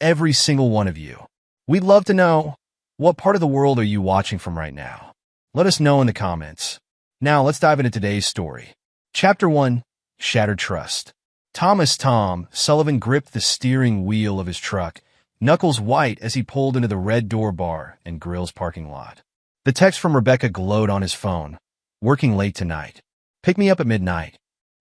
every single one of you. We'd love to know, what part of the world are you watching from right now? Let us know in the comments. Now let's dive into today's story. Chapter 1. Shattered Trust. Tom Sullivan gripped the steering wheel of his truck, knuckles white as he pulled into the Red Door Bar and Grill's parking lot. The text from Rebecca glowed on his phone. Working late tonight. Pick me up at midnight.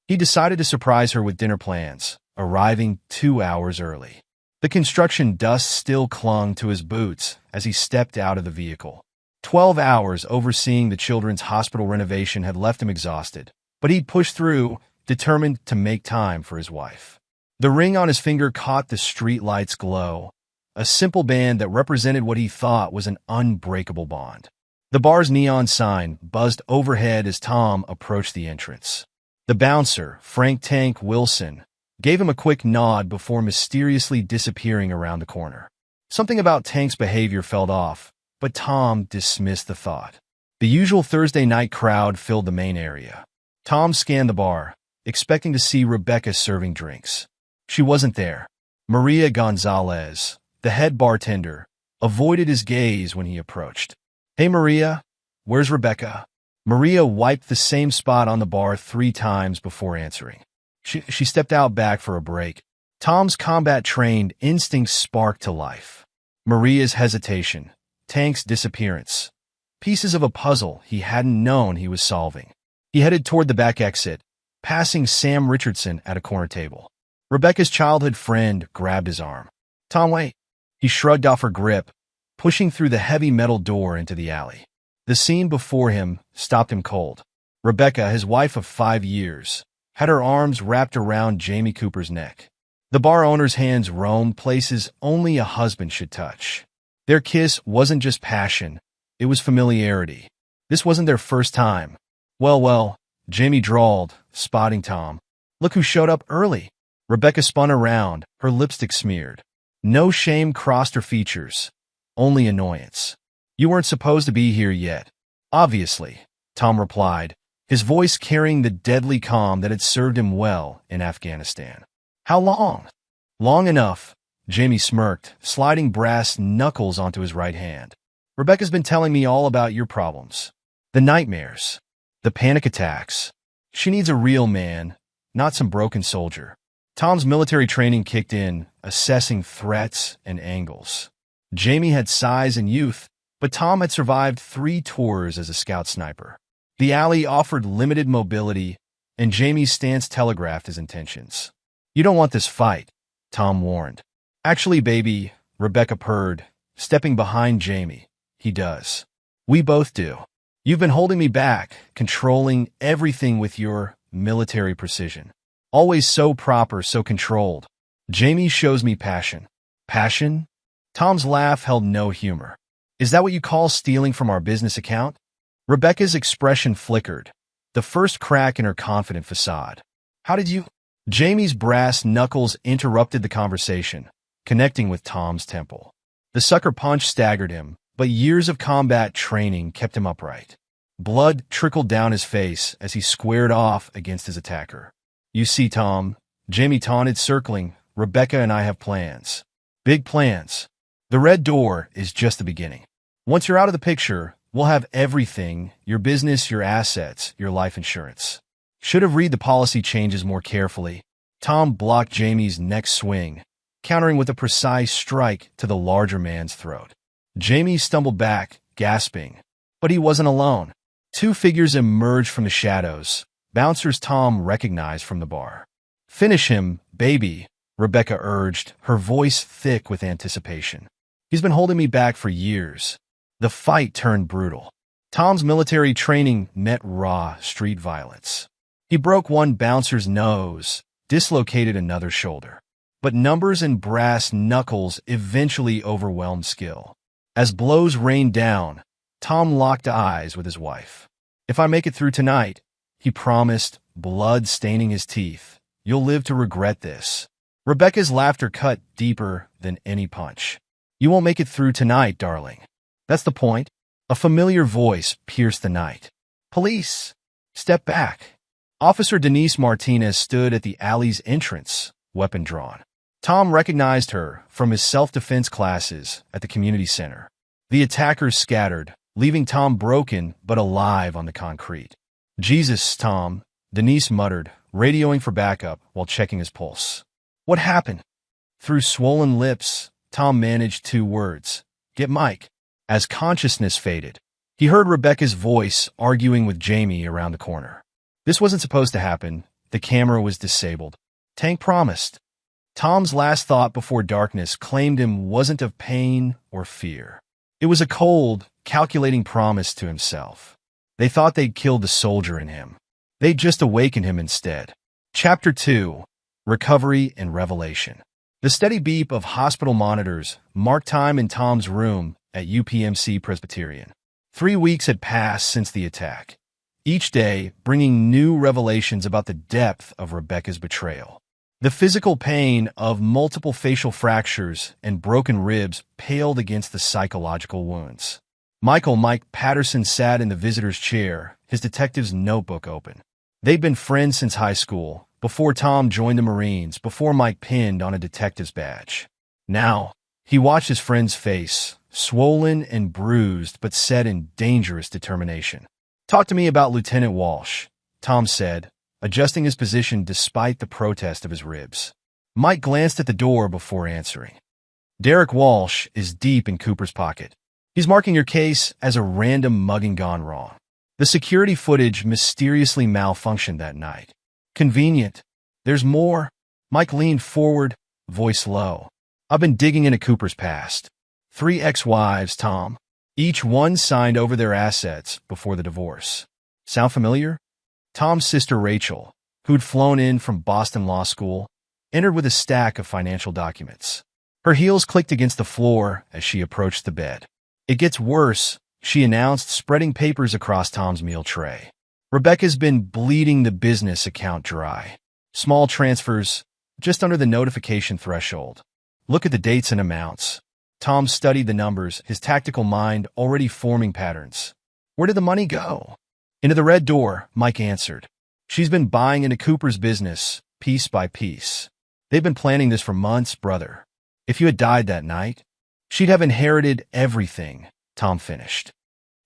He decided to surprise her with dinner plans, arriving 2 hours early. The construction dust still clung to his boots as he stepped out of the vehicle. 12 hours overseeing the children's hospital renovation had left him exhausted, but he'd pushed through, determined to make time for his wife. The ring on his finger caught the streetlight's glow, a simple band that represented what he thought was an unbreakable bond. The bar's neon sign buzzed overhead as Tom approached the entrance. The bouncer, Frank Tank Wilson, gave him a quick nod before mysteriously disappearing around the corner. Something about Tank's behavior felt off, but Tom dismissed the thought. The usual Thursday night crowd filled the main area. Tom scanned the bar, expecting to see Rebecca serving drinks. She wasn't there. Maria Gonzalez, the head bartender, avoided his gaze when he approached. "Hey Maria, where's Rebecca?" Maria wiped the same spot on the bar 3 times before answering. She stepped out back for a break. Tom's combat-trained instincts sparked to life. Maria's hesitation, Tank's disappearance, pieces of a puzzle he hadn't known he was solving. He headed toward the back exit, passing Sam Richardson at a corner table. Rebecca's childhood friend grabbed his arm. "Tom, wait." He shrugged off her grip, pushing through the heavy metal door into the alley. The scene before him stopped him cold. Rebecca, his wife of 5 years, had her arms wrapped around Jamie Cooper's neck. The bar owner's hands roamed places only a husband should touch. Their kiss wasn't just passion, it was familiarity. This wasn't their first time. Well, Jamie drawled, spotting Tom. "Look who showed up early." Rebecca spun around, her lipstick smeared. No shame crossed her features, only annoyance. "You weren't supposed to be here yet." "Obviously," Tom replied, his voice carrying the deadly calm that had served him well in Afghanistan. "How long?" "Long enough," Jamie smirked, sliding brass knuckles onto his right hand. "Rebecca's been telling me all about your problems. The nightmares. The panic attacks. She needs a real man, not some broken soldier." Tom's military training kicked in, assessing threats and angles. Jamie had size and youth, but Tom had survived 3 tours as a scout sniper. The alley offered limited mobility, and Jamie's stance telegraphed his intentions. "You don't want this fight," Tom warned. "Actually, baby," Rebecca purred, stepping behind Jamie. "He does. We both do. You've been holding me back, controlling everything with your military precision. Always so proper, so controlled. Jamie shows me passion." "Passion?" Tom's laugh held no humor. "Is that what you call stealing from our business account?" Rebecca's expression flickered, the first crack in her confident facade. "How did you—" Jamie's brass knuckles interrupted the conversation, connecting with Tom's temple. The sucker punch staggered him, but years of combat training kept him upright. Blood trickled down his face as he squared off against his attacker. "You see, Tom," Jamie taunted, circling, "Rebecca and I have plans. Big plans. The Red Door is just the beginning. Once you're out of the picture, we'll have everything, your business, your assets, your life insurance." Should have read the policy changes more carefully. Tom blocked Jamie's next swing, countering with a precise strike to the larger man's throat. Jamie stumbled back, gasping. But he wasn't alone. 2 figures emerged from the shadows, bouncers Tom recognized from the bar. "Finish him, baby," Rebecca urged, her voice thick with anticipation. "He's been holding me back for years." The fight turned brutal. Tom's military training met raw street violence. He broke one bouncer's nose, dislocated another's shoulder. But numbers and brass knuckles eventually overwhelmed skill. As blows rained down, Tom locked eyes with his wife. "If I make it through tonight," he promised, blood staining his teeth, "you'll live to regret this." Rebecca's laughter cut deeper than any punch. "You won't make it through tonight, darling." "That's the point." A familiar voice pierced the night. "Police! Step back." Officer Denise Martinez stood at the alley's entrance, weapon drawn. Tom recognized her from his self-defense classes at the community center. The attackers scattered, leaving Tom broken but alive on the concrete. "Jesus, Tom," Denise muttered, radioing for backup while checking his pulse. "What happened?" Through swollen lips, Tom managed 2 words. "Get Mike." As consciousness faded, he heard Rebecca's voice arguing with Jamie around the corner. This wasn't supposed to happen. The camera was disabled. Tank promised. Tom's last thought before darkness claimed him wasn't of pain or fear. It was a cold, calculating promise to himself. They thought they'd killed the soldier in him. They'd just awakened him instead. Chapter 2: Recovery and Revelation. The steady beep of hospital monitors marked time in Tom's room at UPMC Presbyterian. 3 weeks had passed since the attack, each day bringing new revelations about the depth of Rebecca's betrayal. The physical pain of multiple facial fractures and broken ribs paled against the psychological wounds. Mike Patterson sat in the visitor's chair, his detective's notebook open. They'd been friends since high school, before Tom joined the Marines, before Mike pinned on a detective's badge. Now, he watched his friend's face, swollen and bruised but set in dangerous determination. "Talk to me about Lieutenant Walsh," Tom said, adjusting his position despite the protest of his ribs. Mike glanced at the door before answering. "Derek Walsh is deep in Cooper's pocket. He's marking your case as a random mugging gone wrong. The security footage mysteriously malfunctioned that night. Convenient. There's more." Mike leaned forward, voice low. "I've been digging into Cooper's past. 3 ex-wives, Tom. Each one signed over their assets before the divorce. Sound familiar?" Tom's sister Rachel, who'd flown in from Boston Law School, entered with a stack of financial documents. Her heels clicked against the floor as she approached the bed. "It gets worse," she announced, spreading papers across Tom's meal tray. "Rebecca's been bleeding the business account dry. Small transfers, just under the notification threshold. Look at the dates and amounts." Tom studied the numbers, his tactical mind already forming patterns. "Where did the money go?" "Into the red door," Mike answered. "She's been buying into Cooper's business, piece by piece. They've been planning this for months, brother. If you had died that night, she'd have inherited everything," Tom finished.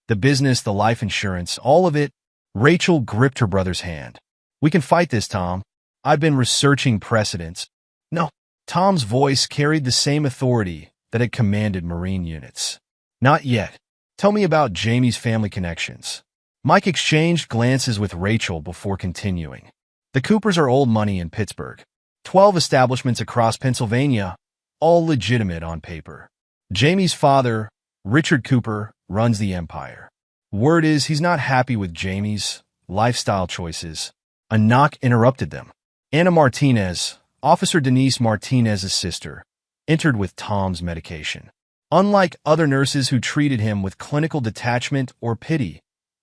"The business, the life insurance, all of it." Rachel gripped her brother's hand. "We can fight this, Tom. I've been researching precedents." "No." Tom's voice carried the same authority that had commanded Marine units. "Not yet. Tell me about Jamie's family connections." Mike exchanged glances with Rachel before continuing. "The Coopers are old money in Pittsburgh. 12 establishments across Pennsylvania, all legitimate on paper. Jamie's father, Richard Cooper, runs the empire. Word is he's not happy with Jamie's lifestyle choices." A knock interrupted them. Anna Martinez, Officer Denise Martinez's sister, entered with Tom's medication. Unlike other nurses who treated him with clinical detachment or pity,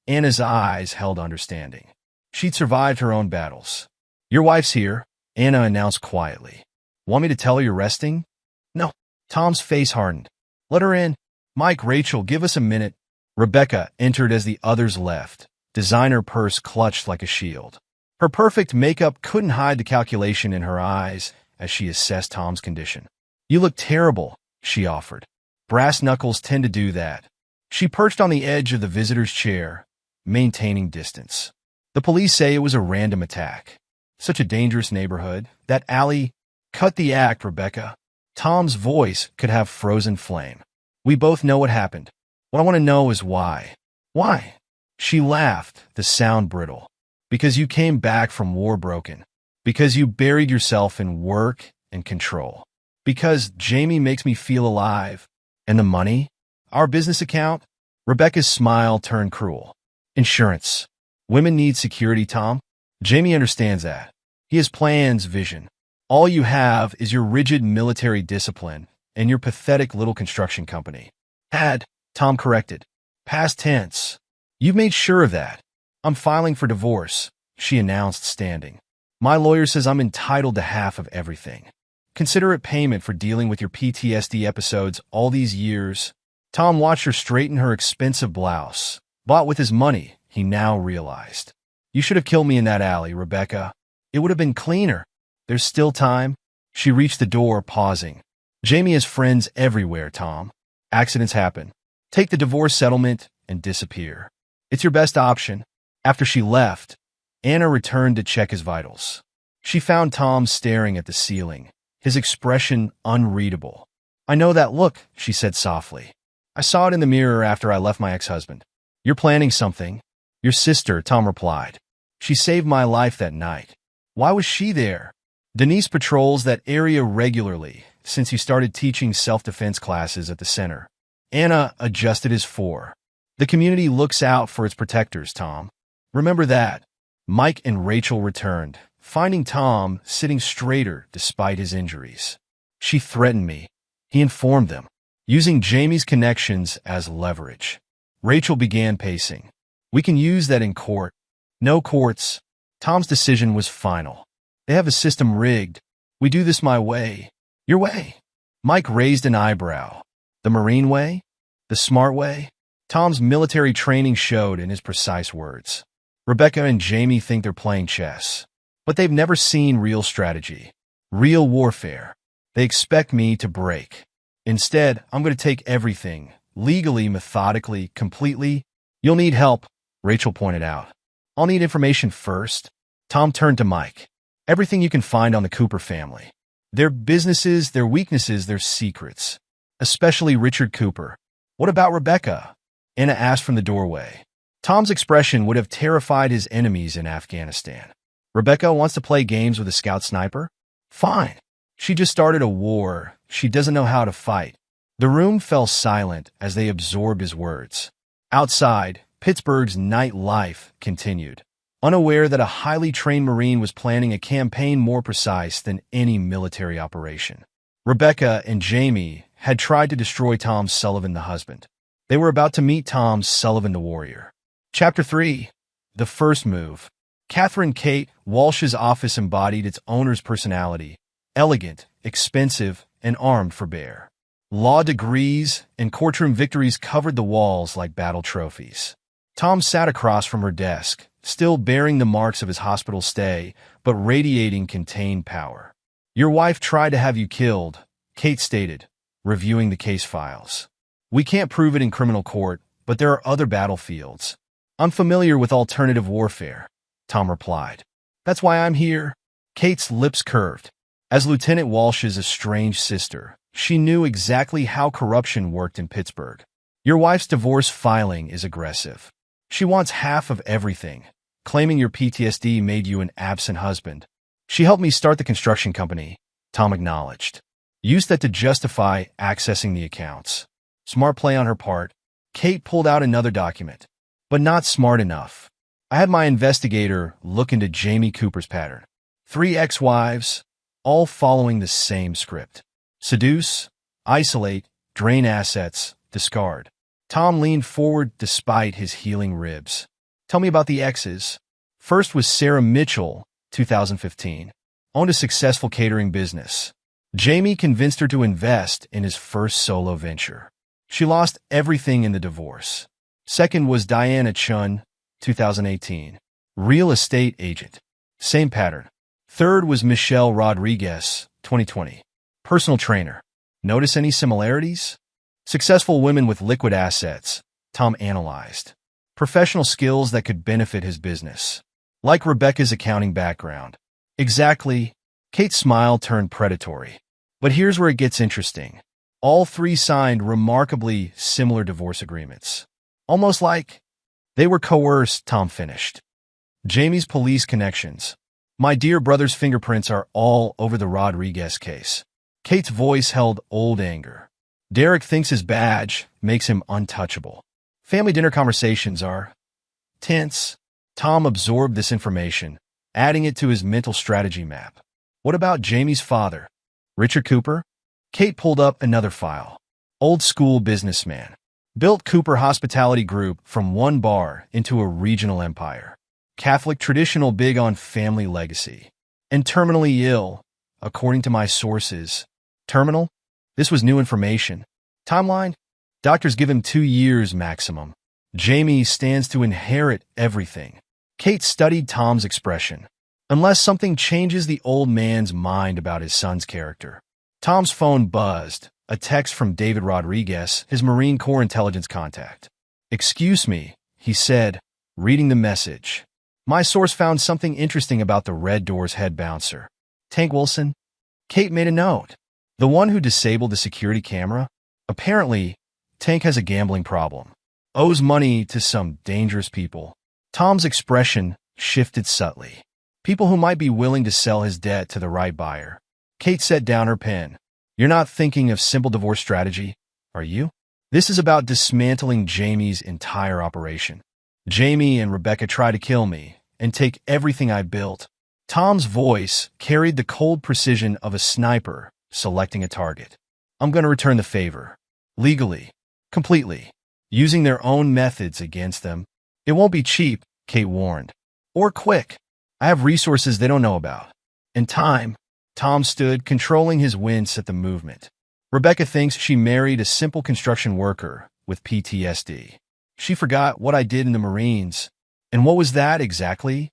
Anna's eyes held understanding. She'd survived her own battles. "Your wife's here," Anna announced quietly. "Want me to tell her you're resting?" "No." Tom's face hardened. "Let her in." "Mike, Rachel, give us a minute." Rebecca entered as the others left, designer purse clutched like a shield. Her perfect makeup couldn't hide the calculation in her eyes as she assessed Tom's condition. "You look terrible," she offered. Brass knuckles tend to do that. She perched on the edge of the visitor's chair, maintaining distance. "The police say it was a random attack. Such a dangerous neighborhood. That alley." "Cut the act, Rebecca." Tom's voice could have frozen flame. "We both know what happened. What I want to know is why." "Why?" She laughed, the sound brittle. "Because you came back from war broken. Because you buried yourself in work and control. Because Jamie makes me feel alive. And the money? Our business account?" Rebecca's smile turned cruel. "Insurance. Women need security, Tom. Jamie understands that. He has plans, vision. All you have is your rigid military discipline and your pathetic little construction company." "Had," Tom corrected. "Past tense. You've made sure of that." "I'm filing for divorce," she announced, standing. "My lawyer says I'm entitled to half of everything. Consider it payment for dealing with your PTSD episodes all these years." Tom watched her straighten her expensive blouse, bought with his money, he now realized. "You should have killed me in that alley, Rebecca. It would have been cleaner." "There's still time." She reached the door, pausing. Jamie has friends everywhere, Tom. Accidents happen. Take the divorce settlement and disappear. It's your best option. After she left, Anna returned to check his vitals. She found Tom staring at the ceiling, his expression unreadable. I know that look, she said softly. I saw it in the mirror after I left my ex-husband. You're planning something. Your sister, Tom replied. She saved my life that night. Why was she there? Denise patrols that area regularly since he started teaching self-defense classes at the center. Anna adjusted his four. The community looks out for its protectors, Tom. Remember that. Mike and Rachel returned, finding Tom sitting straighter despite his injuries. She threatened me. He informed them, using Jamie's connections as leverage. Rachel began pacing. We can use that in court. No courts. Tom's decision was final. They have a system rigged. We do this my way. Your way. Mike raised an eyebrow. The Marine way? The smart way? Tom's military training showed in his precise words. Rebecca and Jamie think they're playing chess, but they've never seen real strategy, real warfare. They expect me to break. Instead, I'm going to take everything, legally, methodically, completely. You'll need help, Rachel pointed out. I'll need information first. Tom turned to Mike. Everything you can find on the Cooper family. Their businesses, their weaknesses, their secrets. Especially Richard Cooper. What about Rebecca? Anna asked from the doorway. Tom's expression would have terrified his enemies in Afghanistan. Rebecca wants to play games with a scout sniper? Fine. She just started a war. She doesn't know how to fight. The room fell silent as they absorbed his words. Outside, Pittsburgh's nightlife continued, unaware that a highly trained Marine was planning a campaign more precise than any military operation. Rebecca and Jamie had tried to destroy Tom Sullivan, the husband. They were about to meet Tom Sullivan, the warrior. Chapter 3. The First Move. Catherine Kate Walsh's office embodied its owner's personality, elegant, expensive, and armed for bear. Law degrees and courtroom victories covered the walls like battle trophies. Tom sat across from her desk, still bearing the marks of his hospital stay, but radiating contained power. Your wife tried to have you killed, Kate stated, reviewing the case files. We can't prove it in criminal court, but there are other battlefields. I'm familiar with alternative warfare, Tom replied. That's why I'm here. Kate's lips curved. As Lieutenant Walsh's estranged sister, she knew exactly how corruption worked in Pittsburgh. Your wife's divorce filing is aggressive. She wants half of everything, claiming your PTSD made you an absent husband. She helped me start the construction company, Tom acknowledged. Used that to justify accessing the accounts. Smart play on her part. Kate pulled out another document. But not smart enough. I had my investigator look into Jamie Cooper's pattern. 3 ex-wives, all following the same script. Seduce, isolate, drain assets, discard. Tom leaned forward despite his healing ribs. Tell me about the exes. First was Sarah Mitchell, 2015. Owned a successful catering business. Jamie convinced her to invest in his first solo venture. She lost everything in the divorce. Second was Diana Chun, 2018. Real estate agent. Same pattern. Third was Michelle Rodriguez, 2020. Personal trainer. Notice any similarities? Successful women with liquid assets, Tom analyzed. Professional skills that could benefit his business. Like Rebecca's accounting background. Exactly. Kate's smile turned predatory. But here's where it gets interesting. All 3 signed remarkably similar divorce agreements. Almost like they were coerced, Tom finished. Jamie's police connections. My dear brother's fingerprints are all over the Rodriguez case. Kate's voice held old anger. Derek thinks his badge makes him untouchable. Family dinner conversations are tense. Tom absorbed this information, adding it to his mental strategy map. What about Jamie's father? Richard Cooper? Kate pulled up another file. Old school businessman. Built Cooper Hospitality Group from one bar into a regional empire. Catholic traditional, big on family legacy. And terminally ill, according to my sources. Terminal? This was new information. Timeline? Doctors give him 2 years maximum. Jamie stands to inherit everything. Kate studied Tom's expression. unless something changes the old man's mind about his son's character. Tom's phone buzzed, a text from David Rodriguez, his Marine Corps intelligence contact. "Excuse me," he said, reading the message. "My source found something interesting about the Red Door's head bouncer. Tank Wilson?" Kate made a note. "The one who disabled the security camera? Apparently, Tank has a gambling problem. Owes money to some dangerous people." Tom's expression shifted subtly. People who might be willing to sell his debt to the right buyer. Kate set down her pen. "You're not thinking of simple divorce strategy, are you? This is about dismantling Jamie's entire operation. Jamie and Rebecca try to kill me and take everything I built." Tom's voice carried the cold precision of a sniper selecting a target. "I'm going to return the favor. Legally. Completely. Using their own methods against them. It won't be cheap," Kate warned. "Or quick. I have resources they don't know about. And time." Tom stood, controlling his wince at the movement. "Rebecca thinks she married a simple construction worker with PTSD. She forgot what I did in the Marines. And what was that exactly?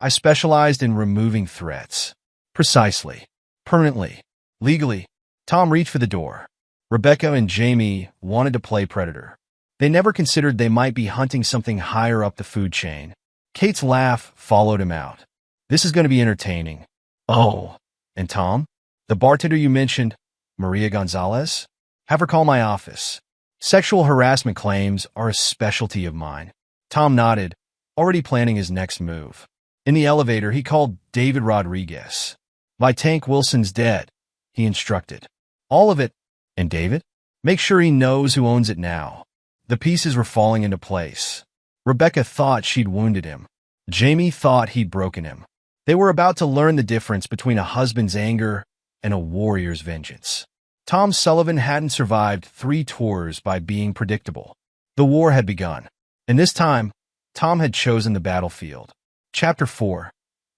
I specialized in removing threats. Precisely. Permanently. Legally." Tom reached for the door. Rebecca and Jamie wanted to play predator. They never considered they might be hunting something higher up the food chain. Kate's laugh followed him out. "This is going to be entertaining." "Oh, and Tom? The bartender you mentioned, Maria Gonzalez? Have her call my office. Sexual harassment claims are a specialty of mine." Tom nodded, already planning his next move. In the elevator, he called David Rodriguez. "Buy Tank Wilson's dead," he instructed. "All of it. And David? Make sure he knows who owns it now." The pieces were falling into place. Rebecca thought she'd wounded him. Jamie thought he'd broken him. They were about to learn the difference between a husband's anger and a warrior's vengeance. Tom Sullivan hadn't survived 3 tours by being predictable. The war had begun, and this time, Tom had chosen the battlefield. Chapter 4.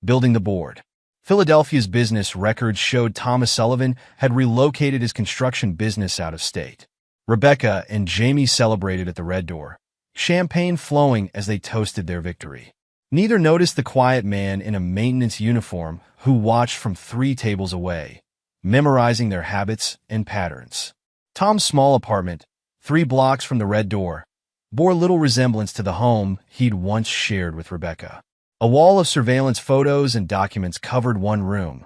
Building the Board. Philadelphia's business records showed Thomas Sullivan had relocated his construction business out of state. Rebecca and Jamie celebrated at the Red Door, champagne flowing as they toasted their victory. Neither noticed the quiet man in a maintenance uniform who watched from 3 tables away, memorizing their habits and patterns. Tom's small apartment, 3 blocks from the Red Door, bore little resemblance to the home he'd once shared with Rebecca. A wall of surveillance photos and documents covered one room,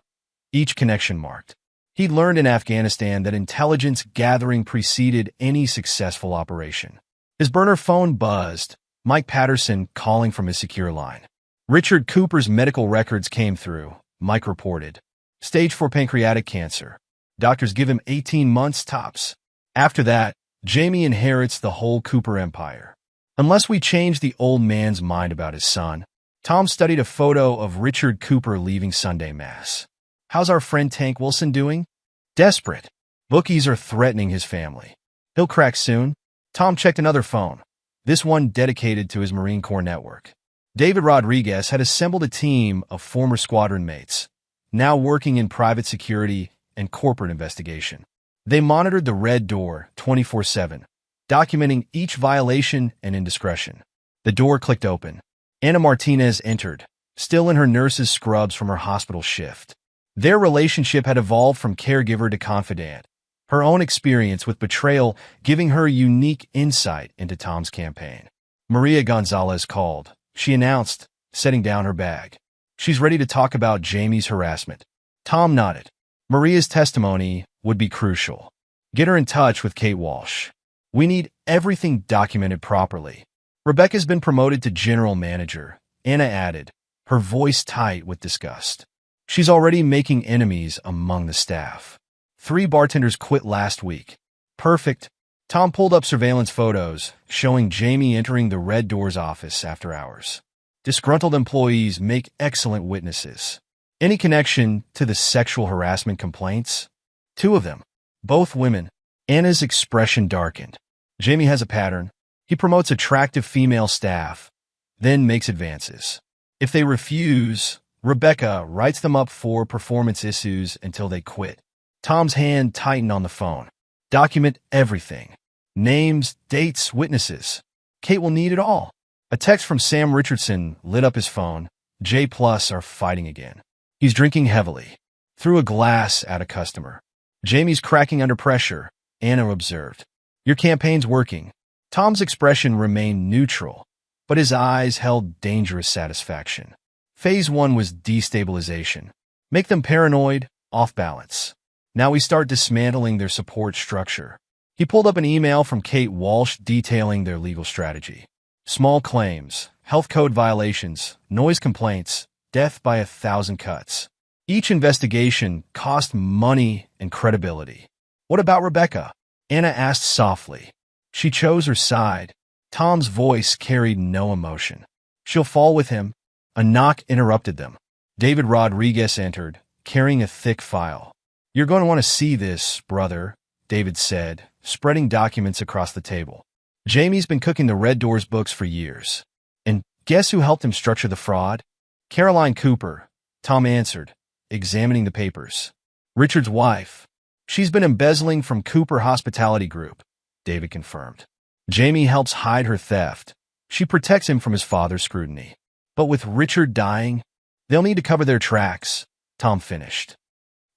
each connection marked. He'd learned in Afghanistan that intelligence gathering preceded any successful operation. His burner phone buzzed, Mike Patterson calling from his secure line. Richard Cooper's medical records came through, Mike reported. Stage 4 pancreatic cancer. Doctors give him 18 months tops. After that, Jamie inherits the whole Cooper empire. Unless we change the old man's mind about his son. Tom studied a photo of Richard Cooper leaving Sunday Mass. "How's our friend Tank Wilson doing?" "Desperate. Bookies are threatening his family. He'll crack soon." Tom checked another phone, this one dedicated to his Marine Corps network. David Rodriguez had assembled a team of former squadron mates, now working in private security and corporate investigation. They monitored the Red Door 24/7, documenting each violation and indiscretion. The door clicked open. Anna Martinez entered, still in her nurse's scrubs from her hospital shift. Their relationship had evolved from caregiver to confidant, her own experience with betrayal giving her unique insight into Tom's campaign. Maria Gonzalez called. She announced, setting down her bag. "She's ready to talk about Jamie's harassment." Tom nodded. Maria's testimony would be crucial. "Get her in touch with Kate Walsh. We need everything documented properly." "Rebecca's been promoted to general manager," Anna added, her voice tight with disgust. "She's already making enemies among the staff. 3 bartenders quit last week." "Perfect." Tom pulled up surveillance photos showing Jamie entering the Red Door's office after hours. Disgruntled employees make excellent witnesses. Any connection to the sexual harassment complaints? 2 of them. Both women. Anna's expression darkened. Jamie has a pattern. He promotes attractive female staff, then makes advances. If they refuse, Rebecca writes them up for performance issues until they quit. Tom's hand tightened on the phone. "Document everything. Names, dates, witnesses. Kate will need it all." A text from Sam Richardson lit up his phone. J Plus are fighting again. He's drinking heavily. Threw a glass at a customer. Jamie's cracking under pressure, Anna observed. Your campaign's working. Tom's expression remained neutral, but his eyes held dangerous satisfaction. Phase 1 was destabilization. Make them paranoid, off balance. Now we start dismantling their support structure. He pulled up an email from Kate Walsh detailing their legal strategy. Small claims, health code violations, noise complaints, death by 1,000 cuts. Each investigation cost money and credibility. What about Rebecca? Anna asked softly. She chose her side. Tom's voice carried no emotion. She'll fall with him. A knock interrupted them. David Rodriguez entered, carrying a thick file. You're going to want to see this, brother, David said, spreading documents across the table. Jamie's been cooking the Red Doors books for years. And guess who helped him structure the fraud? Caroline Cooper, Tom answered, examining the papers. Richard's wife. She's been embezzling from Cooper Hospitality Group, David confirmed. Jamie helps hide her theft. She protects him from his father's scrutiny. But with Richard dying, they'll need to cover their tracks, Tom finished.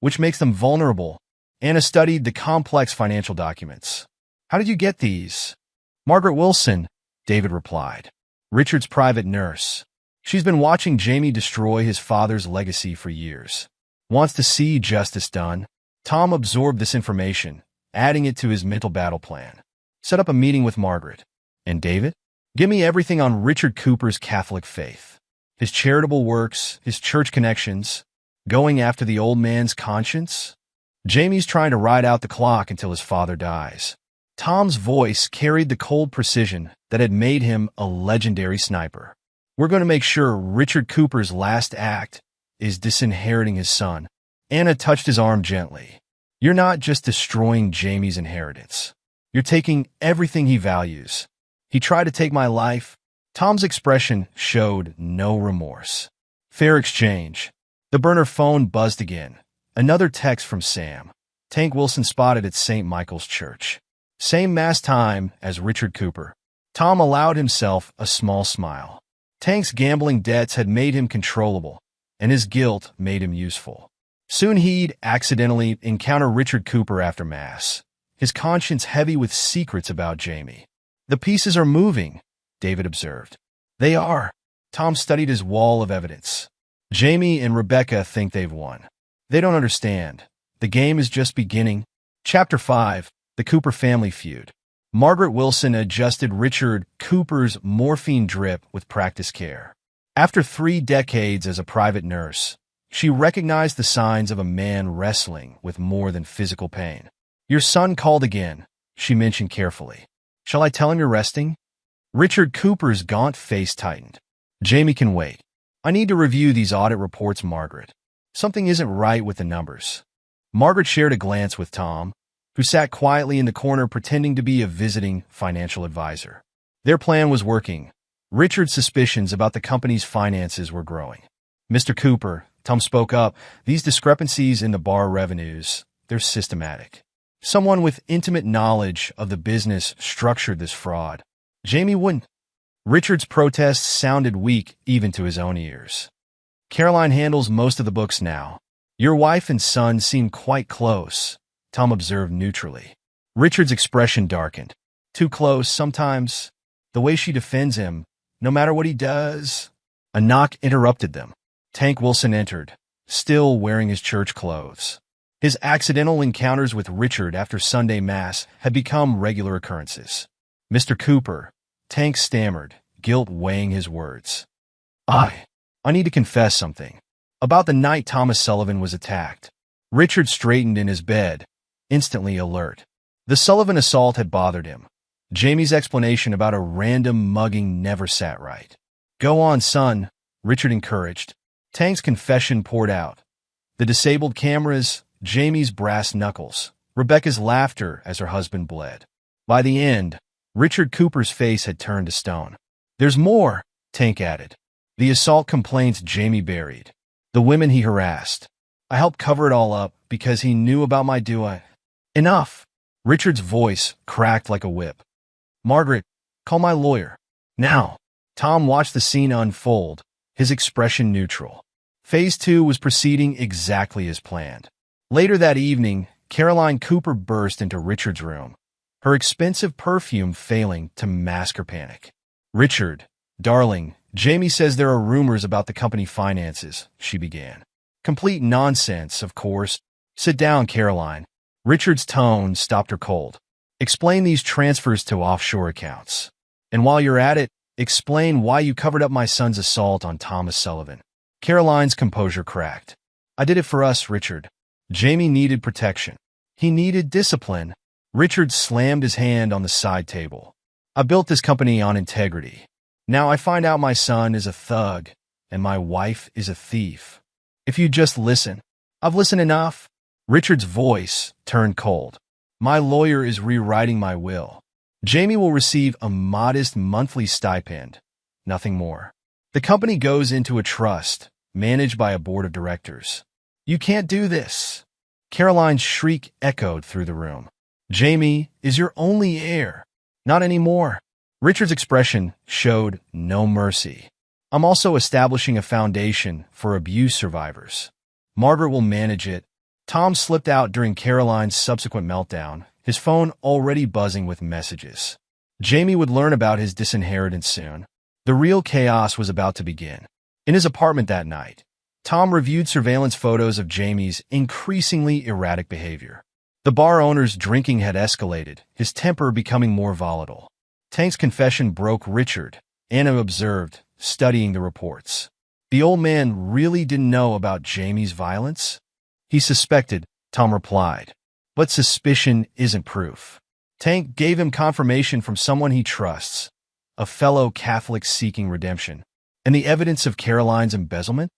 Which makes them vulnerable. Anna studied the complex financial documents. How did you get these? Margaret Wilson, David replied. Richard's private nurse. She's been watching Jamie destroy his father's legacy for years. Wants to see justice done. Tom absorbed this information, adding it to his mental battle plan. Set up a meeting with Margaret. And David? Give me everything on Richard Cooper's Catholic faith. His charitable works, his church connections, going after the old man's conscience. Jamie's trying to ride out the clock until his father dies. Tom's voice carried the cold precision that had made him a legendary sniper. We're going to make sure Richard Cooper's last act is disinheriting his son. Anna touched his arm gently. You're not just destroying Jamie's inheritance. You're taking everything he values. He tried to take my life. Tom's expression showed no remorse. Fair exchange. The burner phone buzzed again. Another text from Sam. Tank Wilson spotted at St. Michael's Church. Same mass time as Richard Cooper. Tom allowed himself a small smile. Tank's gambling debts had made him controllable, and his guilt made him useful. Soon he'd accidentally encounter Richard Cooper after Mass, his conscience heavy with secrets about Jamie. The pieces are moving, David observed. They are. Tom studied his wall of evidence. Jamie and Rebecca think they've won. They don't understand. The game is just beginning. Chapter 5, The Cooper Family Feud. Margaret Wilson adjusted Richard Cooper's morphine drip with practiced care. After 3 decades as a private nurse, she recognized the signs of a man wrestling with more than physical pain. Your son called again, she mentioned carefully. Shall I tell him you're resting? Richard Cooper's gaunt face tightened. Jamie can wait. I need to review these audit reports, Margaret. Something isn't right with the numbers. Margaret shared a glance with Tom, who sat quietly in the corner pretending to be a visiting financial advisor. Their plan was working. Richard's suspicions about the company's finances were growing. Mr. Cooper, Tom spoke up, these discrepancies in the bar revenues, they're systematic. Someone with intimate knowledge of the business structured this fraud. Jamie wouldn't. Richard's protests sounded weak even to his own ears. Caroline handles most of the books now. Your wife and son seem quite close, Tom observed neutrally. Richard's expression darkened. Too close sometimes. The way she defends him, no matter what he does. A knock interrupted them. Tank Wilson entered, still wearing his church clothes. His accidental encounters with Richard after Sunday Mass had become regular occurrences. Mr. Cooper, Tank stammered, guilt weighing his words. I need to confess something. About the night Thomas Sullivan was attacked. Richard straightened in his bed, instantly alert. The Sullivan assault had bothered him. Jamie's explanation about a random mugging never sat right. Go on, son, Richard encouraged. Tank's confession poured out. The disabled cameras, Jamie's brass knuckles, Rebecca's laughter as her husband bled. By the end, Richard Cooper's face had turned to stone. There's more, Tank added. The assault complaints Jamie buried. The women he harassed. I helped cover it all up because he knew about my doing. Enough. Richard's voice cracked like a whip. Margaret, call my lawyer. Now. Tom watched the scene unfold, his expression neutral. Phase 2 was proceeding exactly as planned. Later that evening, Caroline Cooper burst into Richard's room, her expensive perfume failing to mask her panic. "Richard, darling, Jamie says there are rumors about the company finances," she began. "Complete nonsense, of course. Sit down, Caroline." Richard's tone stopped her cold. "Explain these transfers to offshore accounts. And while you're at it, explain why you covered up my son's assault on Thomas Sullivan." Caroline's composure cracked. "I did it for us, Richard. Jamie needed protection. He needed discipline." Richard slammed his hand on the side table. "I built this company on integrity. Now I find out my son is a thug and my wife is a thief. If you just listen." "I've listened enough." Richard's voice turned cold. "My lawyer is rewriting my will. Jamie will receive a modest monthly stipend, nothing more. The company goes into a trust, managed by a board of directors." "You can't do this." Caroline's shriek echoed through the room. "Jamie is your only heir." "Not anymore." Richard's expression showed no mercy. "I'm also establishing a foundation for abuse survivors. Margaret will manage it." Tom slipped out during Caroline's subsequent meltdown, his phone already buzzing with messages. Jamie would learn about his disinheritance soon. The real chaos was about to begin. In his apartment that night, Tom reviewed surveillance photos of Jamie's increasingly erratic behavior. The bar owner's drinking had escalated, his temper becoming more volatile. Tank's confession broke Richard, Anna observed, studying the reports. The old man really didn't know about Jamie's violence? "He suspected," Tom replied. "But suspicion isn't proof." Tank gave him confirmation from someone he trusts, a fellow Catholic seeking redemption. "And the evidence of Caroline's embezzlement?"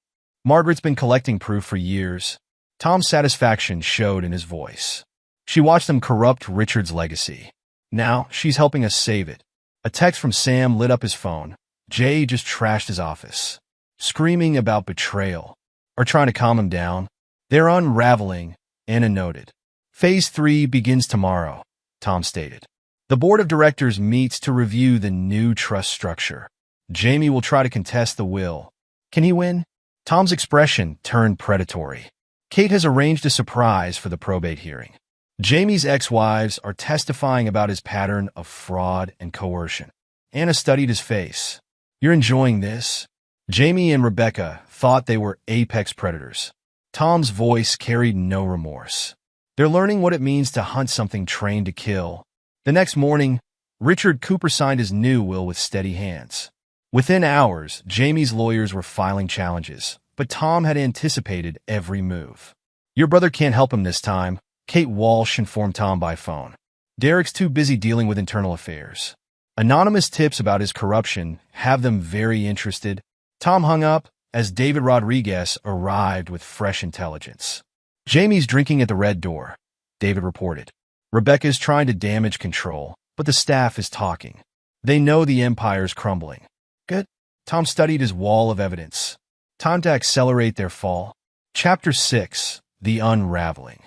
"Margaret's been collecting proof for years." Tom's satisfaction showed in his voice. "She watched them corrupt Richard's legacy. Now she's helping us save it." A text from Sam lit up his phone. Jay just trashed his office, screaming about betrayal, or trying to calm him down. "They're unraveling," Anna noted. "Phase 3 begins tomorrow," Tom stated. "The board of directors meets to review the new trust structure. Jamie will try to contest the will. Can he win?" Tom's expression turned predatory. "Kate has arranged a surprise for the probate hearing. Jamie's ex-wives are testifying about his pattern of fraud and coercion." Anna studied his face. "You're enjoying this?" Jamie and Rebecca thought they were apex predators. Tom's voice carried no remorse. "They're learning what it means to hunt something trained to kill." The next morning, Richard Cooper signed his new will with steady hands. Within hours, Jamie's lawyers were filing challenges, but Tom had anticipated every move. "Your brother can't help him this time," Kate Walsh informed Tom by phone. "Derek's too busy dealing with internal affairs. Anonymous tips about his corruption have them very interested." Tom hung up as David Rodriguez arrived with fresh intelligence. "Jamie's drinking at the Red Door," David reported. "Rebecca's trying to damage control, but the staff is talking. They know the empire's crumbling." "Good." Tom studied his wall of evidence. Time to accelerate their fall. Chapter 6, The Unraveling.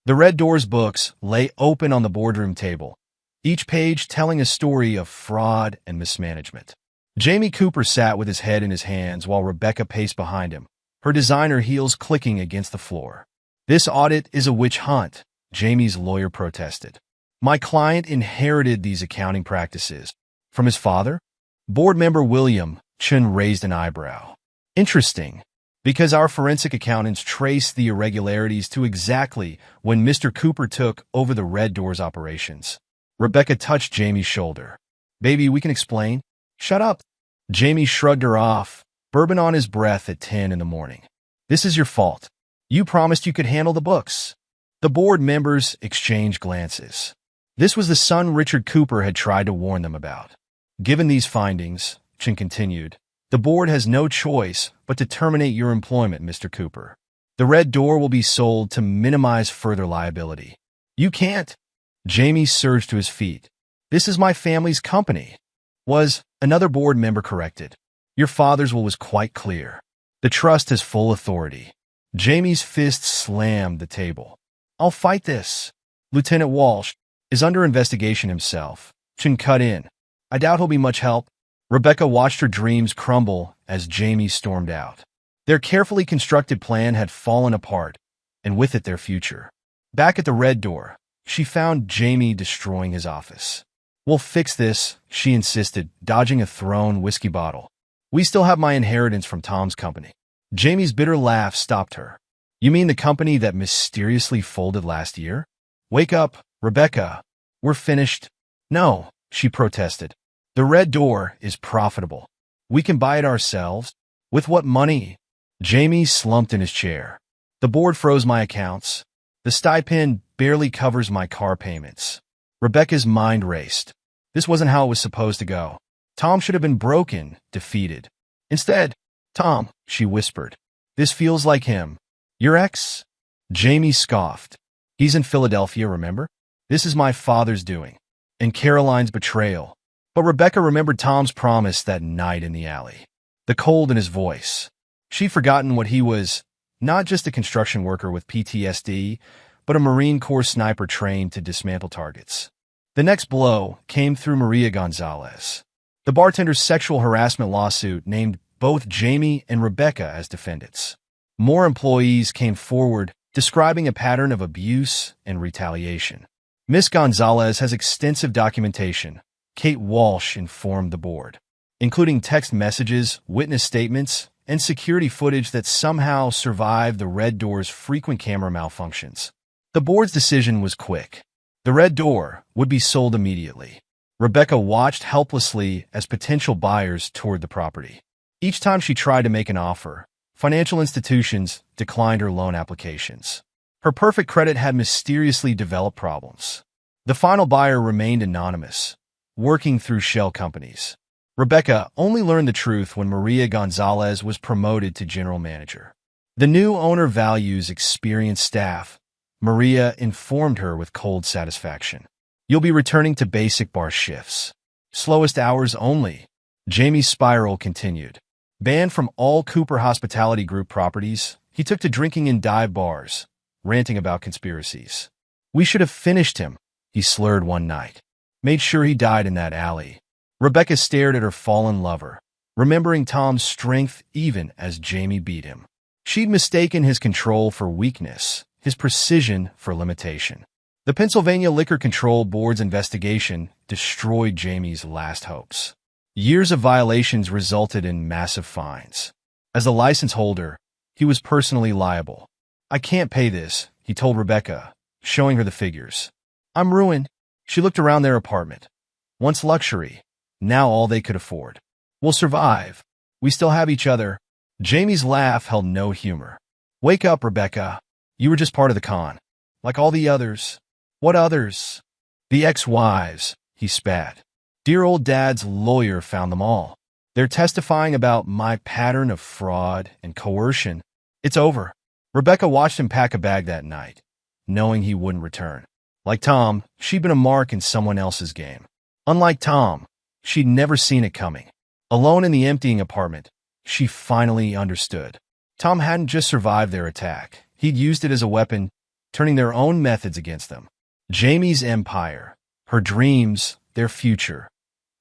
The Red Door's books lay open on the boardroom table, each page telling a story of fraud and mismanagement. Jamie Cooper sat with his head in his hands while Rebecca paced behind him, her designer heels clicking against the floor. "This audit is a witch hunt," Jamie's lawyer protested. "My client inherited these accounting practices." "From his father?" Board member William Chun raised an eyebrow. "Interesting, because our forensic accountants traced the irregularities to exactly when Mr. Cooper took over the Red Door's operations." Rebecca touched Jamie's shoulder. "Baby, we can explain." "Shut up." Jamie shrugged her off, bourbon on his breath at 10 in the morning. "This is your fault. You promised you could handle the books." The board members exchanged glances. This was the son Richard Cooper had tried to warn them about. "Given these findings," Chin continued, "the board has no choice but to terminate your employment, Mr. Cooper. The Red Door will be sold to minimize further liability." "You can't." Jamie surged to his feet. "This is my family's company." "Was," another board member corrected. "Your father's will was quite clear. The trust has full authority." Jamie's fist slammed the table. "I'll fight this." "Lieutenant Walsh is under investigation himself." Chin cut in. "I doubt he'll be much help." Rebecca watched her dreams crumble as Jamie stormed out. Their carefully constructed plan had fallen apart, and with it their future. Back at the Red Door, she found Jamie destroying his office. "We'll fix this," she insisted, dodging a thrown whiskey bottle. "We still have my inheritance from Tom's company." Jamie's bitter laugh stopped her. "You mean the company that mysteriously folded last year? Wake up, Rebecca. We're finished." "No," she protested. "The Red Door is profitable. We can buy it ourselves." "With what money?" Jamie slumped in his chair. "The board froze my accounts. The stipend barely covers my car payments." Rebecca's mind raced. This wasn't how it was supposed to go. Tom should have been broken, defeated. Instead, "Tom," she whispered. "This feels like him." "Your ex?" Jamie scoffed. "He's in Philadelphia, remember? This is my father's doing. And Caroline's betrayal." But Rebecca remembered Tom's promise that night in the alley. The cold in his voice. She'd forgotten what he was, not just a construction worker with PTSD, but a Marine Corps sniper trained to dismantle targets. The next blow came through Maria Gonzalez. The bartender's sexual harassment lawsuit named both Jamie and Rebecca as defendants. More employees came forward, describing a pattern of abuse and retaliation. Miss Gonzalez has extensive documentation, Kate Walsh informed the board, including text messages, witness statements, and security footage that somehow survived the Red Door's frequent camera malfunctions. The board's decision was quick. The Red Door would be sold immediately. Rebecca watched helplessly as potential buyers toured the property. Each time she tried to make an offer, financial institutions declined her loan applications. Her perfect credit had mysteriously developed problems. The final buyer remained anonymous, working through shell companies. Rebecca only learned the truth when Maria Gonzalez was promoted to general manager. The new owner values experienced staff, Maria informed her with cold satisfaction. "You'll be returning to basic bar shifts. Slowest hours only." Jamie's spiral continued. Banned from all Cooper Hospitality Group properties, he took to drinking in dive bars, ranting about conspiracies. "We should have finished him," he slurred one night. "Made sure he died in that alley." Rebecca stared at her fallen lover, remembering Tom's strength even as Jamie beat him. She'd mistaken his control for weakness, his precision for limitation. The Pennsylvania Liquor Control Board's investigation destroyed Jamie's last hopes. Years of violations resulted in massive fines. As a license holder, he was personally liable. "I can't pay this," he told Rebecca, showing her the figures. "I'm ruined." She looked around their apartment. Once luxury, now all they could afford. "We'll survive. We still have each other." Jamie's laugh held no humor. "Wake up, Rebecca. You were just part of the con. Like all the others." "What others?" "The ex-wives," he spat. "Dear old Dad's lawyer found them all. They're testifying about my pattern of fraud and coercion. It's over." Rebecca watched him pack a bag that night, knowing he wouldn't return. Like Tom, she'd been a mark in someone else's game. Unlike Tom, she'd never seen it coming. Alone in the emptying apartment, she finally understood. Tom hadn't just survived their attack. He'd used it as a weapon, turning their own methods against them. Jamie's empire, her dreams, their future,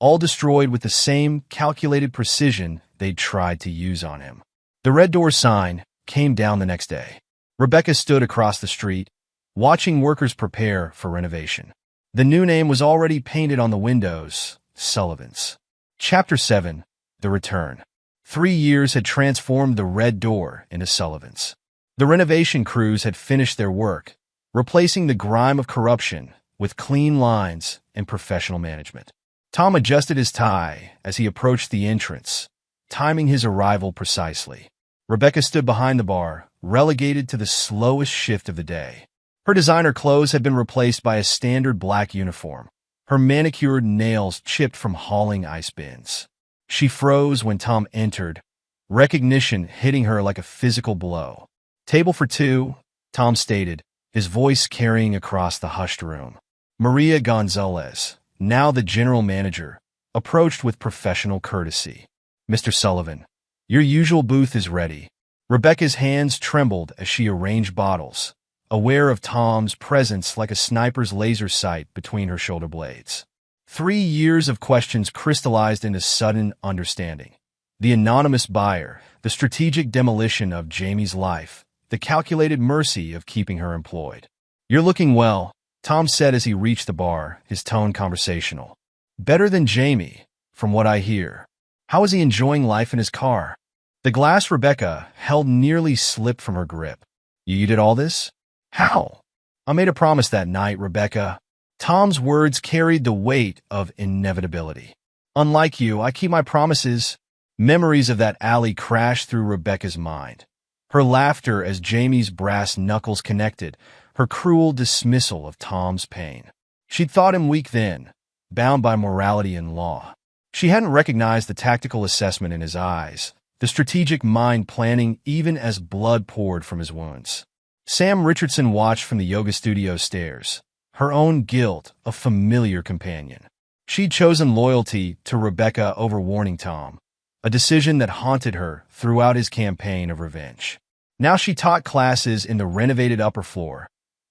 all destroyed with the same calculated precision they'd tried to use on him. The Red Door sign came down the next day. Rebecca stood across the street, watching workers prepare for renovation. The new name was already painted on the windows, Sullivan's. Chapter 7, The Return. 3 years had transformed the Red Door into Sullivan's. The renovation crews had finished their work, replacing the grime of corruption with clean lines and professional management. Tom adjusted his tie as he approached the entrance, timing his arrival precisely. Rebecca stood behind the bar, relegated to the slowest shift of the day. Her designer clothes had been replaced by a standard black uniform, her manicured nails chipped from hauling ice bins. She froze when Tom entered, recognition hitting her like a physical blow. "Table for two," Tom stated, his voice carrying across the hushed room. Maria Gonzalez, now the general manager, approached with professional courtesy. "Mr. Sullivan, your usual booth is ready." Rebecca's hands trembled as she arranged bottles, aware of Tom's presence like a sniper's laser sight between her shoulder blades. 3 years of questions crystallized into sudden understanding. The anonymous buyer, the strategic demolition of Jamie's life, the calculated mercy of keeping her employed. "You're looking well," Tom said as he reached the bar, his tone conversational. "Better than Jamie, from what I hear. How is he enjoying life in his car?" The glass Rebecca held nearly slipped from her grip. "You did all this? How?" "I made a promise that night, Rebecca." Tom's words carried the weight of inevitability. "Unlike you, I keep my promises." Memories of that alley crashed through Rebecca's mind. Her laughter as Jamie's brass knuckles connected, her cruel dismissal of Tom's pain. She'd thought him weak then, bound by morality and law. She hadn't recognized the tactical assessment in his eyes, the strategic mind planning even as blood poured from his wounds. Sam Richardson watched from the yoga studio stairs, her own guilt a familiar companion. She'd chosen loyalty to Rebecca over warning Tom, a decision that haunted her throughout his campaign of revenge. Now she taught classes in the renovated upper floor,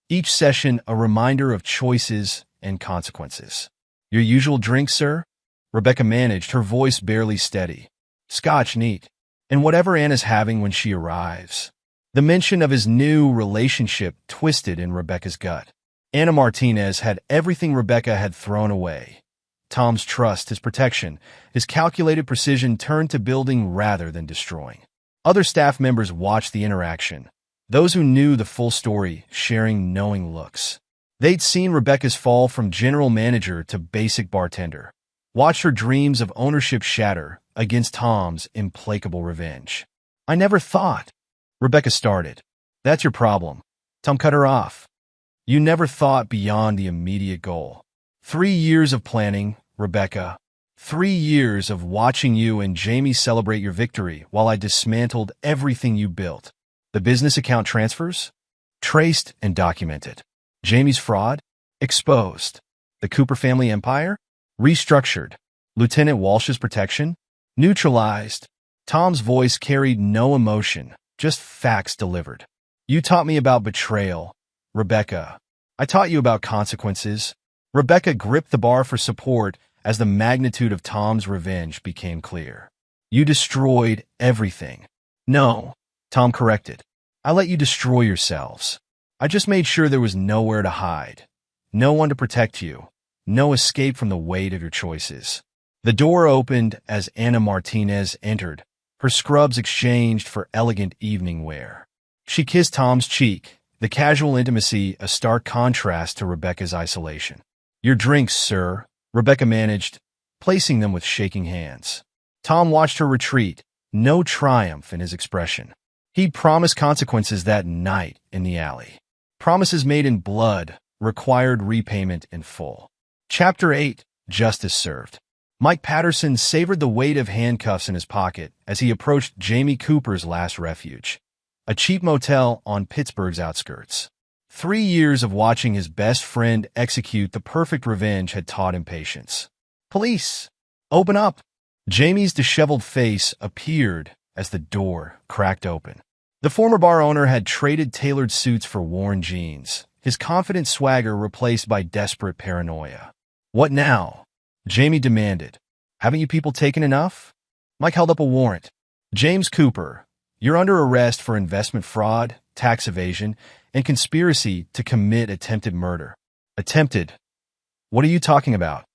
each session a reminder of choices and consequences. "Your usual drink, sir?" Rebecca managed, her voice barely steady. "Scotch, neat. And whatever Anna's having when she arrives." The mention of his new relationship twisted in Rebecca's gut. Anna Martinez had everything Rebecca had thrown away. Tom's trust, his protection, his calculated precision turned to building rather than destroying. Other staff members watched the interaction, those who knew the full story sharing knowing looks. They'd seen Rebecca's fall from general manager to basic bartender, watched her dreams of ownership shatter against Tom's implacable revenge. "I never thought," Rebecca started. "That's your problem." Tom cut her off. "You never thought beyond the immediate goal. 3 years of planning, Rebecca. 3 years of watching you and Jamie celebrate your victory while I dismantled everything you built. The business account transfers? Traced and documented. Jamie's fraud? Exposed. The Cooper family empire? Restructured. Lieutenant Walsh's protection? Neutralized." Tom's voice carried no emotion, just facts delivered. "You taught me about betrayal, Rebecca. I taught you about consequences." Rebecca gripped the bar for support as the magnitude of Tom's revenge became clear. "You destroyed everything." "No," Tom corrected. "I let you destroy yourselves. I just made sure there was nowhere to hide, no one to protect you, no escape from the weight of your choices." The door opened as Anna Martinez entered, her scrubs exchanged for elegant evening wear. She kissed Tom's cheek, the casual intimacy a stark contrast to Rebecca's isolation. "Your drinks, sir," Rebecca managed, placing them with shaking hands. Tom watched her retreat, no triumph in his expression. He'd promised consequences that night in the alley. Promises made in blood required repayment in full. Chapter 8, Justice Served. Mike Patterson savored the weight of handcuffs in his pocket as he approached Jamie Cooper's last refuge, a cheap motel on Pittsburgh's outskirts. 3 years of watching his best friend execute the perfect revenge had taught him patience. "Police! Open up!" Jamie's disheveled face appeared as the door cracked open. The former bar owner had traded tailored suits for worn jeans, his confident swagger replaced by desperate paranoia. "What now?" Jamie demanded. "Haven't you people taken enough?" Mike held up a warrant. "James Cooper, you're under arrest for investment fraud, tax evasion, and conspiracy to commit attempted murder." "Attempted? What are you talking about?"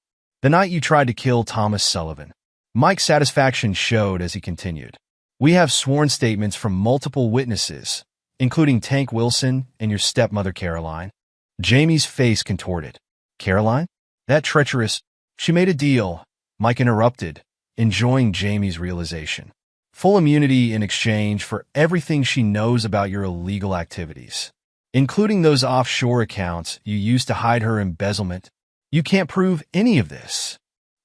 "The night you tried to kill Thomas Sullivan." Mike's satisfaction showed as he continued. "We have sworn statements from multiple witnesses, including Tank Wilson and your stepmother Caroline." Jamie's face contorted. "Caroline? That treacherous—" "She made a deal," Mike interrupted, enjoying Jamie's realization. "Full immunity in exchange for everything she knows about your illegal activities, including those offshore accounts you used to hide her embezzlement. You can't prove any of this."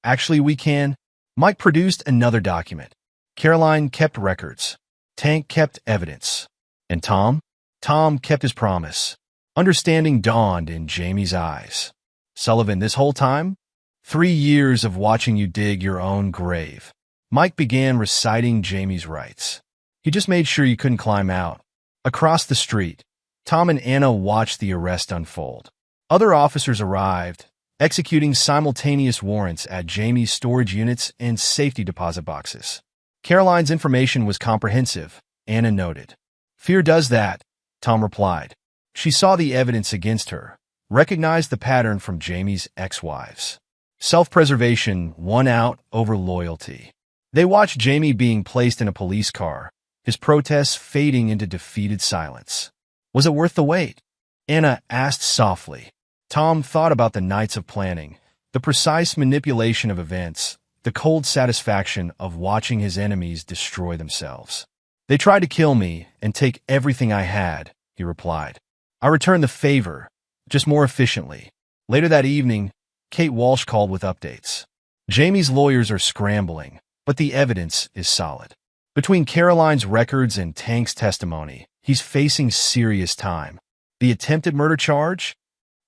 "Actually, we can." Mike produced another document. Caroline kept records. Tank kept evidence. And Tom? Tom kept his promise. Understanding dawned in Jamie's eyes. "Sullivan, this whole time? 3 years of watching you dig your own grave." Mike began reciting Jamie's rights. "He just made sure you couldn't climb out." Across the street, Tom and Anna watched the arrest unfold. Other officers arrived, executing simultaneous warrants at Jamie's storage units and safety deposit boxes. Caroline's information was comprehensive, Anna noted. Fear does that, Tom replied. She saw the evidence against her, recognized the pattern from Jamie's ex-wives. Self-preservation won out over loyalty. They watched Jamie being placed in a police car, his protests fading into defeated silence. Was it worth the wait? Anna asked softly. Tom thought about the nights of planning, the precise manipulation of events, the cold satisfaction of watching his enemies destroy themselves. They tried to kill me and take everything I had, he replied. I returned the favor, just more efficiently. Later that evening, Kate Walsh called with updates. Jamie's lawyers are scrambling, but the evidence is solid. Between Caroline's records and Tank's testimony, he's facing serious time. The attempted murder charge?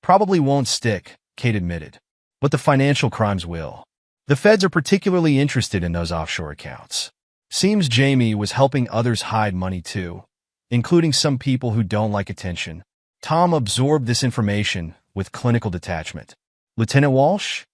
Probably won't stick, Kate admitted. But the financial crimes will. The feds are particularly interested in those offshore accounts. Seems Jamie was helping others hide money too, including some people who don't like attention. Tom absorbed this information with clinical detachment. Lieutenant Walsh?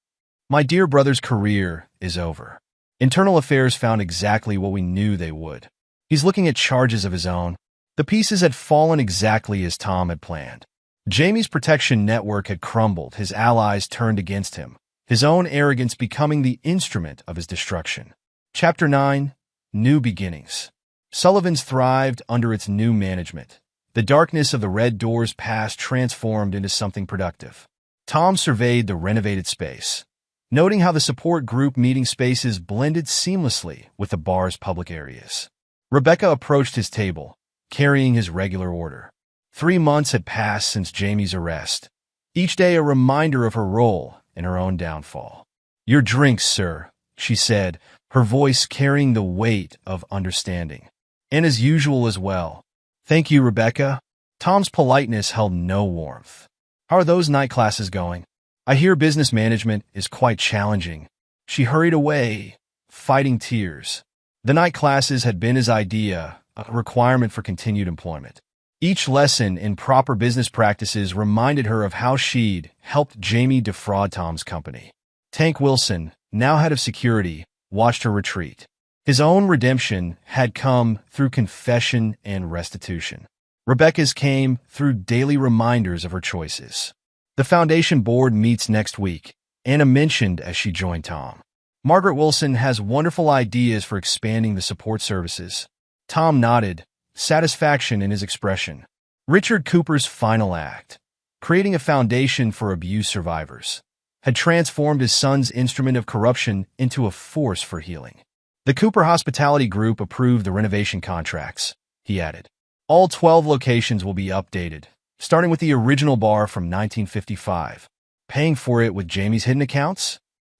My dear brother's career is over. Internal Affairs found exactly what we knew they would. He's looking at charges of his own. The pieces had fallen exactly as Tom had planned. Jamie's protection network had crumbled, his allies turned against him, his own arrogance becoming the instrument of his destruction. Chapter 9, New Beginnings. Sullivan's thrived under its new management. The darkness of the Red Doors past transformed into something productive. Tom surveyed the renovated space, noting how the support group meeting spaces blended seamlessly with the bar's public areas. Rebecca approached his table, carrying his regular order. 3 months had passed since Jamie's arrest, each day a reminder of her role in her own downfall. Your drinks, sir, she said, her voice carrying the weight of understanding. And as usual as well. Thank you, Rebecca. Tom's politeness held no warmth. How are those night classes going? I hear business management is quite challenging. She hurried away, fighting tears. The night classes had been his idea, a requirement for continued employment. Each lesson in proper business practices reminded her of how she'd helped Jamie defraud Tom's company. Tank Wilson, now head of security, watched her retreat. His own redemption had come through confession and restitution. Rebecca's came through daily reminders of her choices. The Foundation Board meets next week, Anna mentioned as she joined Tom. Margaret Wilson has wonderful ideas for expanding the support services. Tom nodded, satisfaction in his expression. Richard Cooper's final act, creating a foundation for abuse survivors, had transformed his son's instrument of corruption into a force for healing. The Cooper Hospitality Group approved the renovation contracts, he added. All 12 locations will be updated, starting with the original bar from 1955. Paying for it with Jamie's hidden accounts?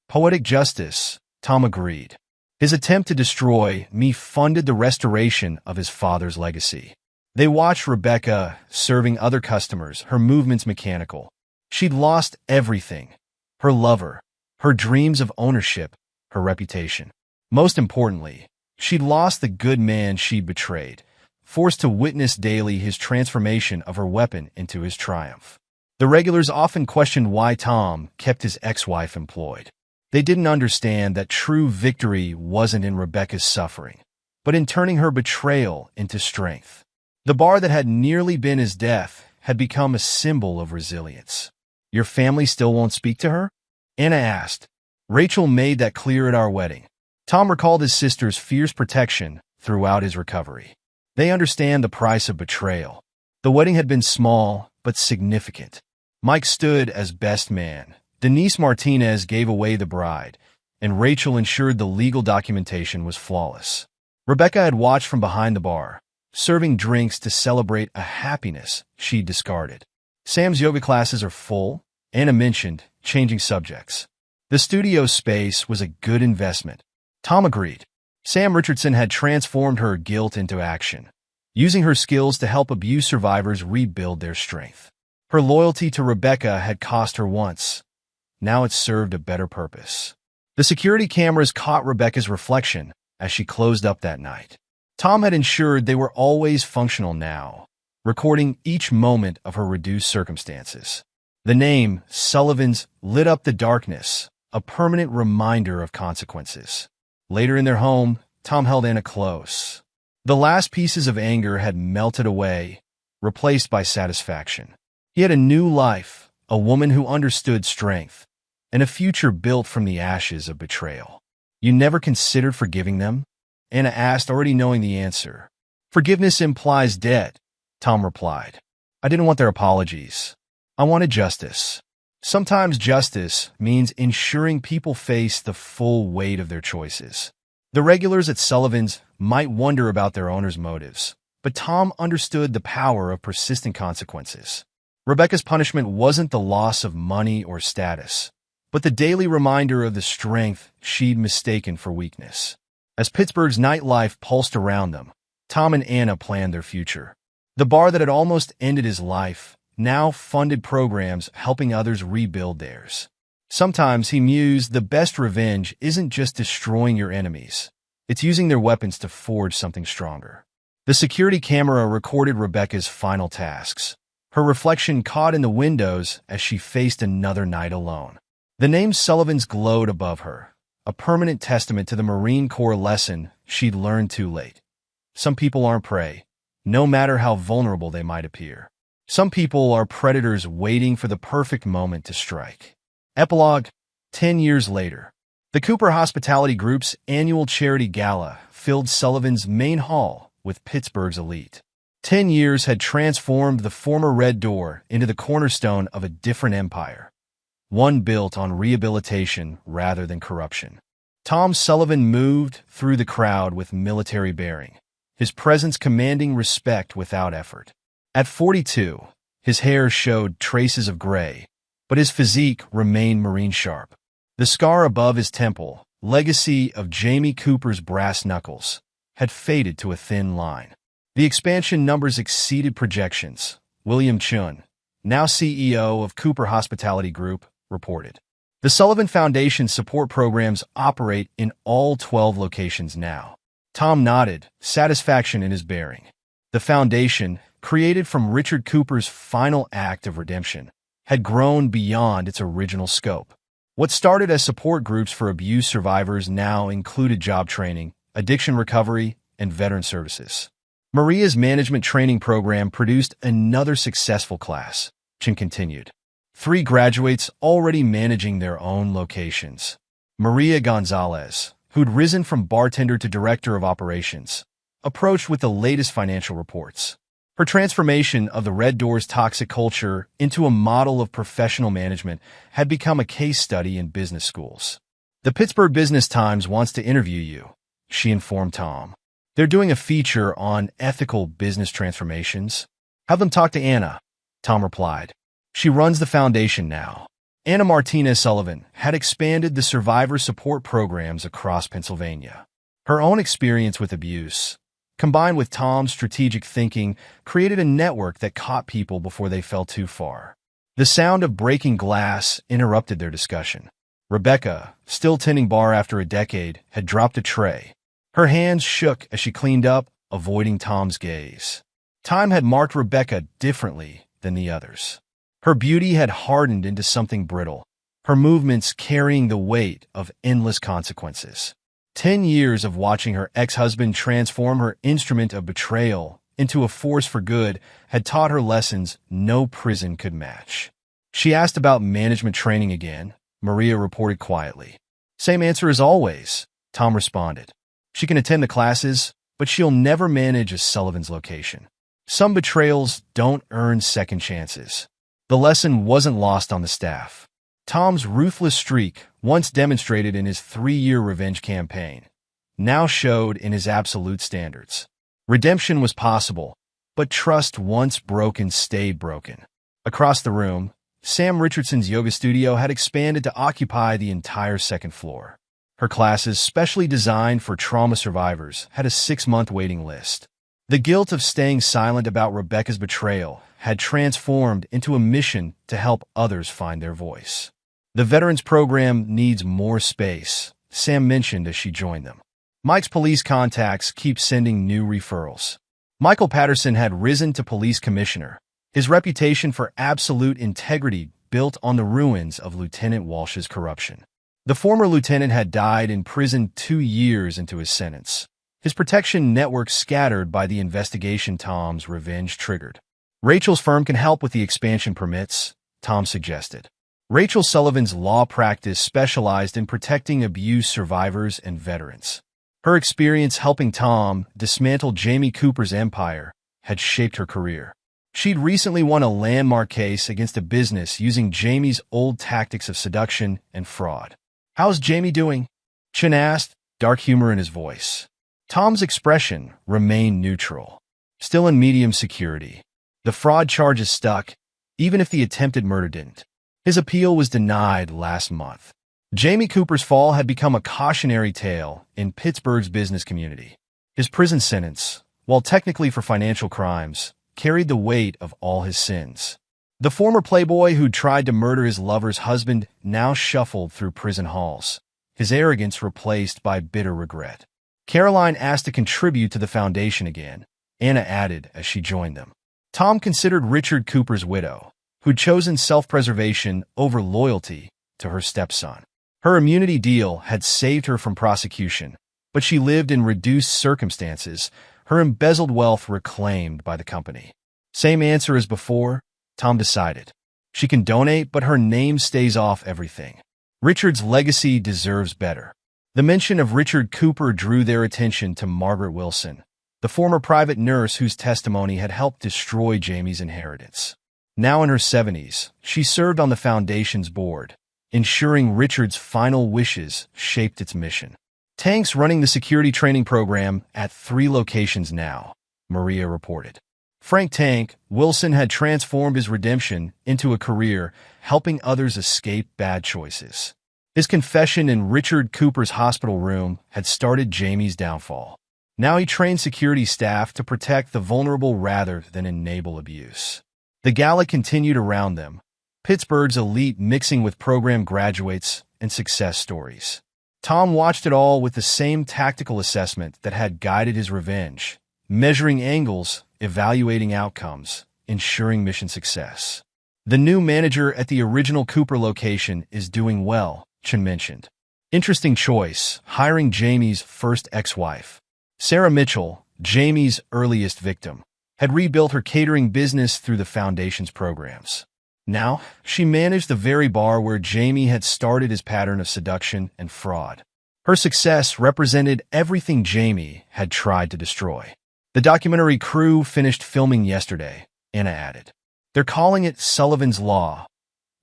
Poetic justice, Tom agreed. His attempt to destroy me funded the restoration of his father's legacy. They watched Rebecca serving other customers, her movements mechanical. She'd lost everything. Her lover, her dreams of ownership, her reputation. Most importantly, she'd lost the good man she'd betrayed, forced to witness daily his transformation of her weapon into his triumph. The regulars often questioned why Tom kept his ex-wife employed. They didn't understand that true victory wasn't in Rebecca's suffering, but in turning her betrayal into strength. The bar that had nearly been his death had become a symbol of resilience. Your family still won't speak to her? Anna asked. Rachel made that clear at our wedding. Tom recalled his sister's fierce protection throughout his recovery. They understand the price of betrayal. The wedding had been small, but significant. Mike stood as best man. Denise Martinez gave away the bride, and Rachel ensured the legal documentation was flawless. Rebecca had watched from behind the bar, serving drinks to celebrate a happiness she'd discarded. Sam's yoga classes are full, Anna mentioned, changing subjects. The studio space was a good investment. Tom agreed. Sam Richardson had transformed her guilt into action, using her skills to help abuse survivors rebuild their strength. Her loyalty to Rebecca had cost her once. Now it served a better purpose. The security cameras caught Rebecca's reflection as she closed up that night. Tom had ensured they were always functional now, recording each moment of her reduced circumstances. The name, Sullivan's, lit up the darkness, a permanent reminder of consequences. Later in their home, Tom held Anna close. The last pieces of anger had melted away, replaced by satisfaction. He had a new life, a woman who understood strength, and a future built from the ashes of betrayal. "You never considered forgiving them?" Anna asked, already knowing the answer. "Forgiveness implies debt," Tom replied. "I didn't want their apologies. I wanted justice." Sometimes justice means ensuring people face the full weight of their choices. The regulars at Sullivan's might wonder about their owner's motives, but Tom understood the power of persistent consequences. Rebecca's punishment wasn't the loss of money or status, but the daily reminder of the strength she'd mistaken for weakness. As Pittsburgh's nightlife pulsed around them, Tom and Anna planned their future. The bar that had almost ended his life now funded programs helping others rebuild theirs. Sometimes, he mused, the best revenge isn't just destroying your enemies. It's using their weapons to forge something stronger. The security camera recorded Rebecca's final tasks, her reflection caught in the windows as she faced another night alone. The name Sullivan's glowed above her, a permanent testament to the Marine Corps lesson she'd learned too late. Some people aren't prey, no matter how vulnerable they might appear. Some people are predators waiting for the perfect moment to strike. Epilogue, 10 years later. The Cooper Hospitality Group's annual charity gala filled Sullivan's main hall with Pittsburgh's elite. 10 years had transformed the former Red Door into the cornerstone of a different empire, one built on rehabilitation rather than corruption. Tom Sullivan moved through the crowd with military bearing, his presence commanding respect without effort. At 42, his hair showed traces of gray, but his physique remained Marine sharp. The scar above his temple, legacy of Jamie Cooper's brass knuckles, had faded to a thin line. The expansion numbers exceeded projections, William Chun, now CEO of Cooper Hospitality Group, reported. The Sullivan Foundation support programs operate in all 12 locations now. Tom nodded, satisfaction in his bearing. The foundation, created from Richard Cooper's final act of redemption, had grown beyond its original scope. What started as support groups for abuse survivors now included job training, addiction recovery, and veteran services. Maria's management training program produced another successful class, Chin continued. 3 graduates already managing their own locations. Maria Gonzalez, who'd risen from bartender to director of operations, approached with the latest financial reports. Her transformation of the Red Door's toxic culture into a model of professional management had become a case study in business schools. "The Pittsburgh Business Times wants to interview you," she informed Tom. "They're doing a feature on ethical business transformations." "Have them talk to Anna," Tom replied. "She runs the foundation now." Anna Martinez Sullivan had expanded the survivor support programs across Pennsylvania. Her own experience with abuse, combined with Tom's strategic thinking, created a network that caught people before they fell too far. The sound of breaking glass interrupted their discussion. Rebecca, still tending bar after a decade, had dropped a tray. Her hands shook as she cleaned up, avoiding Tom's gaze. Time had marked Rebecca differently than the others. Her beauty had hardened into something brittle, her movements carrying the weight of endless consequences. 10 years of watching her ex-husband transform her instrument of betrayal into a force for good had taught her lessons no prison could match. She asked about management training again, Maria reported quietly. "Same answer as always," Tom responded. "She can attend the classes, but she'll never manage a Sullivan's location. Some betrayals don't earn second chances." The lesson wasn't lost on the staff. Tom's ruthless streak, once demonstrated in his 3-year revenge campaign, now showed in his absolute standards. Redemption was possible, but trust once broken stayed broken. Across the room, Sam Richardson's yoga studio had expanded to occupy the entire second floor. Her classes, specially designed for trauma survivors, had a 6-month waiting list. The guilt of staying silent about Rebecca's betrayal had transformed into a mission to help others find their voice. "The Veterans Program needs more space," Sam mentioned as she joined them. Mike's police contacts keep sending new referrals. Michael Patterson had risen to police commissioner, his reputation for absolute integrity built on the ruins of Lieutenant Walsh's corruption. The former lieutenant had died in prison 2 years into his sentence. His protection network scattered by the investigation Tom's revenge triggered. Rachel's firm can help with the expansion permits, Tom suggested. Rachel Sullivan's law practice specialized in protecting abuse survivors and veterans. Her experience helping Tom dismantle Jamie Cooper's empire had shaped her career. She'd recently won a landmark case against a business using Jamie's old tactics of seduction and fraud. "How's Jamie doing?" Chin asked, dark humor in his voice. Tom's expression remained neutral. Still in medium security. The fraud charges stuck, even if the attempted murder didn't. His appeal was denied last month. Jamie Cooper's fall had become a cautionary tale in Pittsburgh's business community. His prison sentence, while technically for financial crimes, carried the weight of all his sins. The former playboy who'd tried to murder his lover's husband now shuffled through prison halls, his arrogance replaced by bitter regret. Caroline asked to contribute to the foundation again, Anna added as she joined them. Tom considered Richard Cooper's widow, who'd chosen self-preservation over loyalty to her stepson. Her immunity deal had saved her from prosecution, but she lived in reduced circumstances, her embezzled wealth reclaimed by the company. Same answer as before, Tom decided. She can donate, but her name stays off everything. Richard's legacy deserves better. The mention of Richard Cooper drew their attention to Margaret Wilson, the former private nurse whose testimony had helped destroy Jamie's inheritance. Now in her 70s, she served on the foundation's board, ensuring Richard's final wishes shaped its mission. Tank's running the security training program at 3 locations now, Maria reported. Frank Tank Wilson had transformed his redemption into a career helping others escape bad choices. His confession in Richard Cooper's hospital room had started Jamie's downfall. Now he trained security staff to protect the vulnerable rather than enable abuse. The gala continued around them, Pittsburgh's elite mixing with program graduates and success stories. Tom watched it all with the same tactical assessment that had guided his revenge, measuring angles, evaluating outcomes, ensuring mission success. The new manager at the original Cooper location is doing well, Chen mentioned. Interesting choice, hiring Jamie's first ex-wife. Sarah Mitchell, Jamie's earliest victim, had rebuilt her catering business through the foundation's programs. Now, she managed the very bar where Jamie had started his pattern of seduction and fraud. Her success represented everything Jamie had tried to destroy. The documentary crew finished filming yesterday, Anna added. They're calling it Sullivan's Law,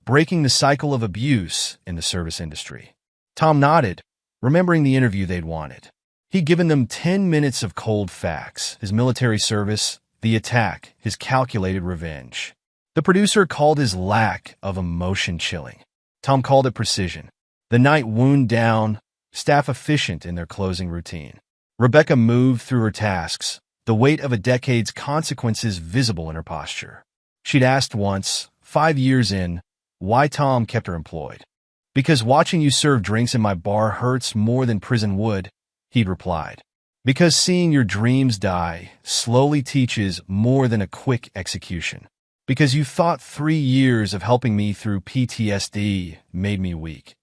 breaking the cycle of abuse in the service industry. Tom nodded, remembering the interview they'd wanted. He'd given them 10 minutes of cold facts, his military service, the attack, his calculated revenge. The producer called his lack of emotion chilling. Tom called it precision. The night wound down, staff efficient in their closing routine. Rebecca moved through her tasks, the weight of a decade's consequences visible in her posture. She'd asked once, 5 years in, why Tom kept her employed. "Because watching you serve drinks in my bar hurts more than prison would," he'd replied. "Because seeing your dreams die slowly teaches more than a quick execution. Because you thought 3 years of helping me through PTSD made me weak.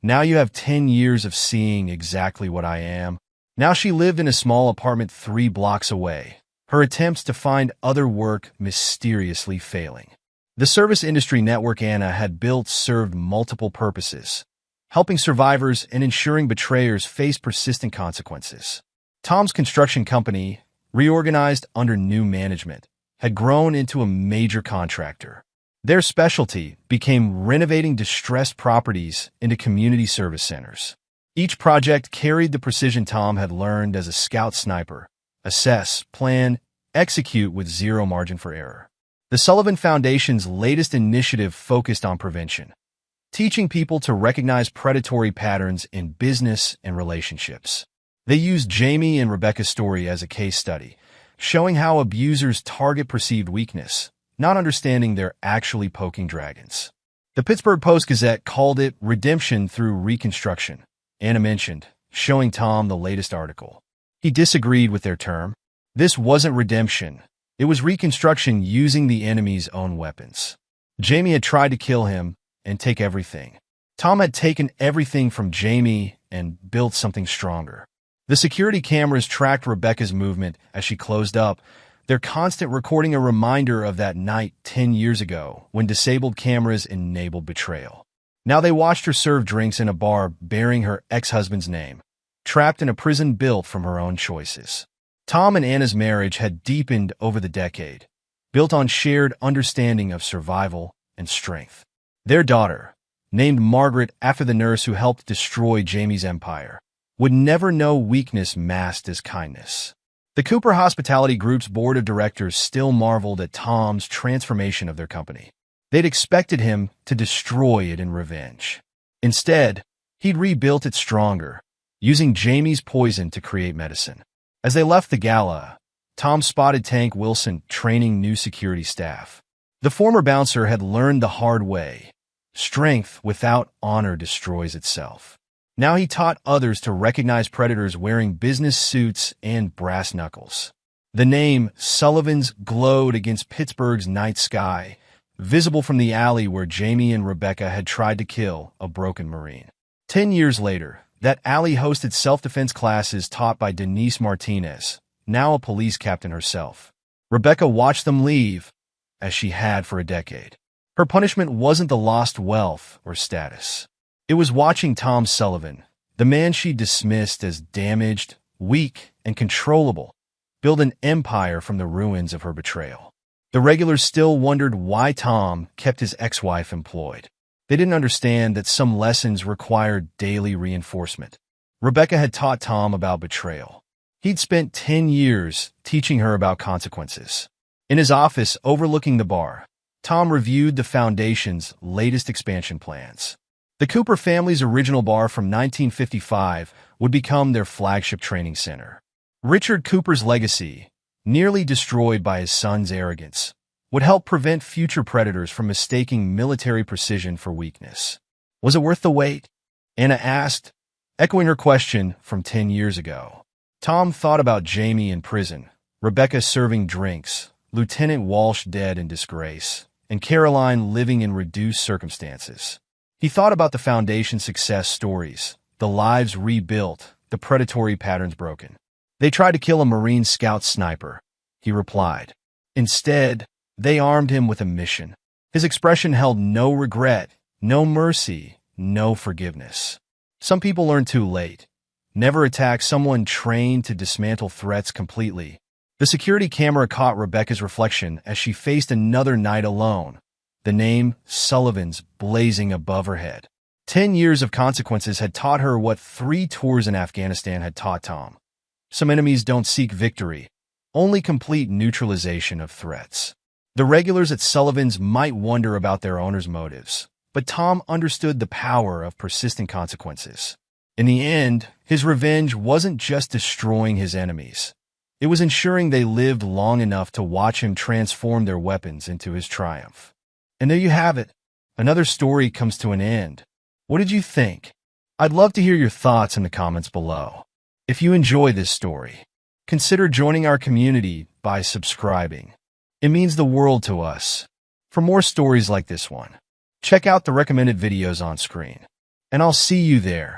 Now you have 10 years of seeing exactly what I am." Now she lived in a small apartment 3 blocks away, her attempts to find other work mysteriously failing. The service industry network Anna had built served multiple purposes, helping survivors and ensuring betrayers face persistent consequences. Tom's construction company, reorganized under new management, had grown into a major contractor. Their specialty became renovating distressed properties into community service centers. Each project carried the precision Tom had learned as a scout sniper: assess, plan, execute with zero margin for error. The Sullivan Foundation's latest initiative focused on prevention, teaching people to recognize predatory patterns in business and relationships. They used Jamie and Rebecca's story as a case study, showing how abusers target perceived weakness, not understanding they're actually poking dragons. The Pittsburgh Post-Gazette called it redemption through reconstruction, Anna mentioned, showing Tom the latest article. He disagreed with their term. This wasn't redemption. It was reconstruction using the enemy's own weapons. Jamie had tried to kill him and take everything. Tom had taken everything from Jamie and built something stronger. The security cameras tracked Rebecca's movement as she closed up, their constant recording a reminder of that night 10 years ago when disabled cameras enabled betrayal. Now they watched her serve drinks in a bar bearing her ex-husband's name, trapped in a prison built from her own choices. Tom and Anna's marriage had deepened over the decade, built on shared understanding of survival and strength. Their daughter, named Margaret after the nurse who helped destroy Jamie's empire, would never know weakness masked as kindness. The Cooper Hospitality Group's board of directors still marveled at Tom's transformation of their company. They'd expected him to destroy it in revenge. Instead, he'd rebuilt it stronger, using Jamie's poison to create medicine. As they left the gala, Tom spotted Tank Wilson training new security staff. The former bouncer had learned the hard way. Strength without honor destroys itself. Now he taught others to recognize predators wearing business suits and brass knuckles. The name Sullivan's glowed against Pittsburgh's night sky, visible from the alley where Jamie and Rebecca had tried to kill a broken Marine. 10 years later, that alley hosted self-defense classes taught by Denise Martinez, now a police captain herself. Rebecca watched them leave, as she had for a decade. Her punishment wasn't the lost wealth or status. It was watching Tom Sullivan, the man she dismissed as damaged, weak, and controllable, build an empire from the ruins of her betrayal. The regulars still wondered why Tom kept his ex-wife employed. They didn't understand that some lessons required daily reinforcement. Rebecca had taught Tom about betrayal. He'd spent 10 years teaching her about consequences. In his office overlooking the bar, Tom reviewed the Foundation's latest expansion plans. The Cooper family's original bar from 1955 would become their flagship training center. Richard Cooper's legacy, nearly destroyed by his son's arrogance, would help prevent future predators from mistaking military precision for weakness. Was it worth the wait? Anna asked, echoing her question from 10 years ago. Tom thought about Jamie in prison, Rebecca serving drinks, Lieutenant Walsh dead in disgrace, and Caroline living in reduced circumstances. He thought about the Foundation's success stories, the lives rebuilt, the predatory patterns broken. They tried to kill a Marine Scout sniper, he replied. Instead, they armed him with a mission. His expression held no regret, no mercy, no forgiveness. Some people learn too late. Never attack someone trained to dismantle threats completely. The security camera caught Rebecca's reflection as she faced another night alone, the name Sullivan's blazing above her head. 10 years of consequences had taught her what 3 tours in Afghanistan had taught Tom. Some enemies don't seek victory, only complete neutralization of threats. The regulars at Sullivan's might wonder about their owner's motives, but Tom understood the power of persistent consequences. In the end, his revenge wasn't just destroying his enemies. It was ensuring they lived long enough to watch him transform their weapons into his triumph. And there you have it. Another story comes to an end. What did you think? I'd love to hear your thoughts in the comments below. If you enjoy this story, consider joining our community by subscribing. It means the world to us. For more stories like this one, check out the recommended videos on screen. And I'll see you there.